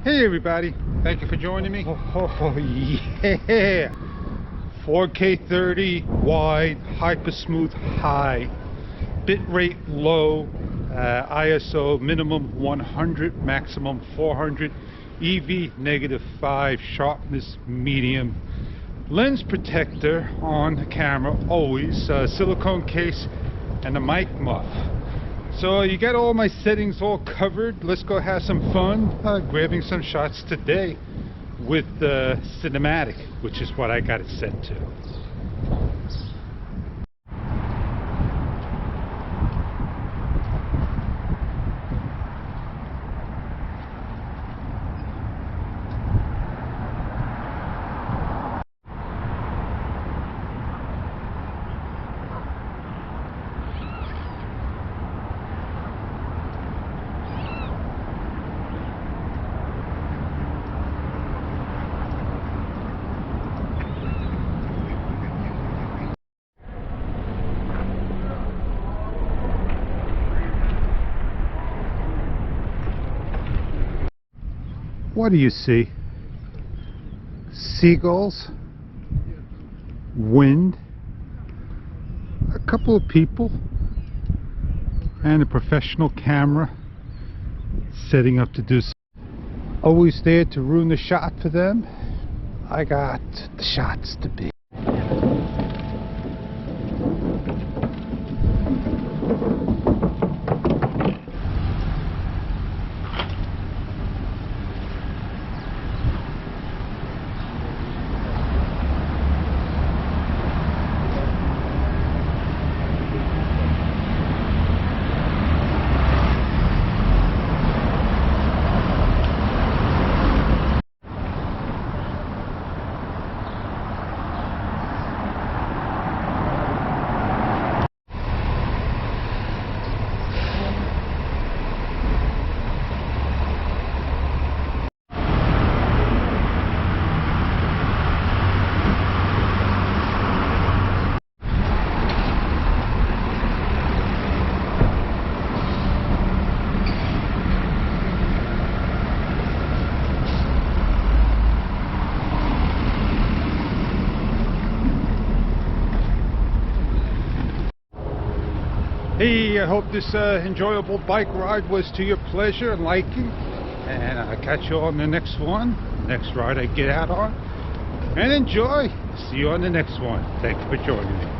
Hey everybody, thank you for joining me. Oh yeah, 4K 30 wide, hyper smooth high, bitrate low, ISO minimum 100, maximum 400, EV -5, sharpness medium, lens protector on the camera always, silicone case, and a mic muff. So you got all my settings all covered. Let's go have some fun grabbing some shots today with the cinematic, which is what I got it set to. What do you see? Seagulls, wind, a couple of people, and a professional camera setting up to do something. Always there to ruin the shot for them. I got the shots to be. Hey, I hope this enjoyable bike ride was to your pleasure and liking, and I'll catch you on the next one, next ride I get out on, and enjoy. See you on the next one. Thank you for joining me.